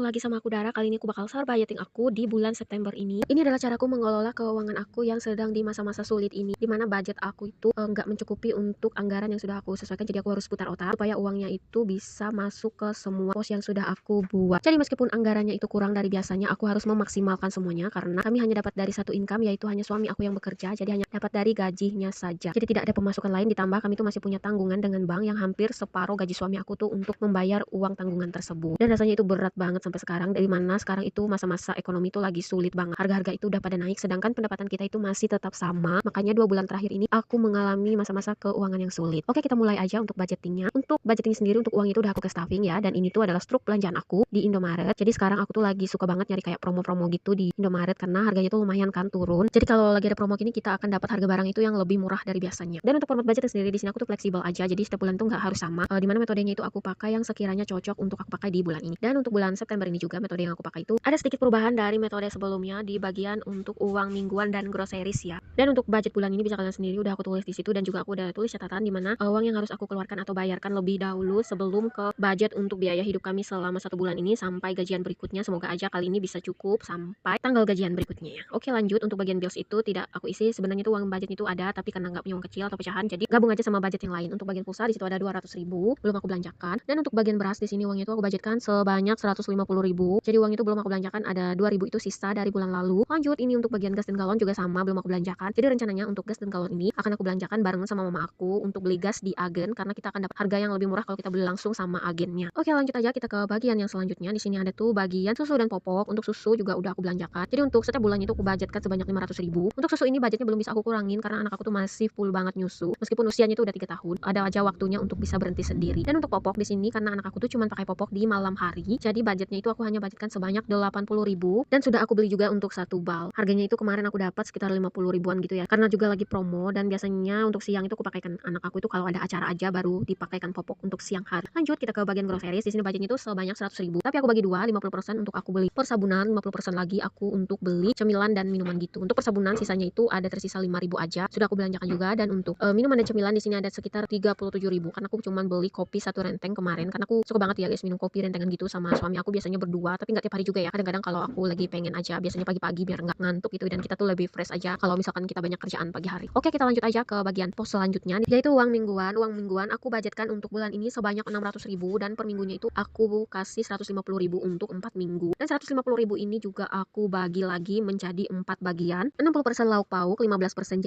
lagi sama aku Dara. Kali ini aku bakal share budgeting aku di bulan September ini. Ini adalah caraku mengelola keuangan aku yang sedang di masa-masa sulit ini, dimana budget aku itu nggak mencukupi untuk anggaran yang sudah aku sesuaikan. Jadi aku harus putar otak supaya uangnya itu bisa masuk ke semua pos yang sudah aku buat. Jadi meskipun anggarannya itu kurang dari biasanya, aku harus memaksimalkan semuanya karena kami hanya dapat dari satu income, yaitu hanya suami aku yang bekerja. Jadi hanya dapat dari gajinya saja. Jadi tidak ada pemasukan lain, ditambah kami tuh masih punya tanggungan dengan bank yang hampir separuh gaji suami aku tuh untuk membayar uang tanggungan tersebut. Dan rasanya itu berat banget sampai sekarang, dari mana sekarang itu masa-masa ekonomi itu lagi sulit banget. Harga-harga itu udah pada naik sedangkan pendapatan kita itu masih tetap sama. Makanya 2 bulan terakhir ini aku mengalami masa-masa keuangan yang sulit. Oke, kita mulai aja untuk budgetingnya. Untuk budgeting sendiri, untuk uang itu udah aku ke stuffing ya, dan ini tuh adalah struk belanjaan aku di Indomaret. Jadi sekarang aku tuh lagi suka banget nyari kayak promo-promo gitu di Indomaret karena harganya tuh lumayan kan turun. Jadi kalau lagi ada promo gini kita akan dapat harga barang itu yang lebih murah dari biasanya. Dan untuk format budget sendiri di sini aku tuh fleksibel aja. Jadi setiap bulan tuh nggak harus sama. Dimana metodenya itu aku pakai yang sekiranya cocok untuk aku pakai di bulan ini. Dan untuk bulan September ini juga metode yang aku pakai itu ada sedikit perubahan dari metode sebelumnya di bagian untuk uang mingguan dan groceries ya. Dan untuk budget bulan ini bisa kalian sendiri udah aku tulis di situ, dan juga aku udah tulis catatan di mana uang yang harus aku keluarkan atau bayarkan lebih dahulu sebelum ke budget untuk biaya hidup kami selama 1 bulan ini sampai gajian berikutnya. Semoga aja kali ini bisa cukup sampai tanggal gajian berikutnya ya. Oke, lanjut untuk bagian bills itu tidak aku isi. Sebenarnya itu uang budget itu ada, tapi karena nggak punya uang kecil atau pecahan, jadi gabung aja sama budget yang lain. Untuk bagian pulsa di situ ada 200.000 belum aku belanjakan. Dan untuk bagian beras di sini uangnya itu aku budgetkan sebanyak 150.000. Jadi uang itu belum aku belanjakan, ada 2.000 itu sisa dari bulan lalu. Lanjut, ini untuk bagian gas dan galon juga sama, belum aku belanjakan. Jadi rencananya untuk gas dan galon ini akan aku belanjakan bareng sama mama aku untuk beli gas di agen karena kita akan dapat harga yang lebih murah kalau kita beli langsung sama agennya. Oke, lanjut aja kita ke bagian yang selanjutnya. Di sini ada tuh bagian susu dan popok. Untuk susu juga udah aku belanjakan. Jadi untuk setiap bulannya itu aku budgetkan sebanyak 500.000. Untuk susu ini budgetnya belum bisa aku kurangin karena anak aku tuh masih full banget nyusu. Meskipun usianya itu udah 3 tahun, ada aja waktunya untuk bisa berhenti sendiri. Dan untuk popok di sini karena anak aku tuh cuma pakai popok di malam hari, jadi budgetnya itu aku hanya budgetkan sebanyak 80.000 dan sudah aku beli juga untuk 1 bal. Harganya itu kemarin aku dapat sekitar 50 ribuan gitu ya. Karena juga lagi promo, dan biasanya untuk siang itu aku pakaikan anak aku itu kalau ada acara aja baru dipakaikan popok untuk siang hari. Lanjut kita ke bagian groceries. Di sini budgetnya itu sebanyak 100.000. Tapi aku bagi dua, 50% untuk aku beli persabunan, 50% lagi aku untuk beli cemilan dan minuman gitu. Untuk persabunan sisanya itu ada tersisa 5.000 aja. Sudah aku belanjakan juga. Dan untuk minuman dan cemilan di sini ada sekitar 37.000 karena aku cuma beli kopi 1 renteng kemarin karena aku suka banget ya guys minum kopi rentengan gitu sama suami aku, biasanya berdua, tapi nggak tiap hari juga ya. Kadang-kadang kalau aku lagi pengen aja, biasanya pagi-pagi biar nggak ngantuk gitu, dan kita tuh lebih fresh aja kalau misalkan kita banyak kerjaan pagi hari. Oke, kita lanjut aja ke bagian pos selanjutnya, yaitu uang mingguan. Uang mingguan aku budgetkan untuk bulan ini sebanyak 600.000 dan per minggunya itu aku kasih 150.000 untuk 4 minggu. Dan 150.000 ini juga aku bagi lagi menjadi 4 bagian, 60% lauk pauk, 15%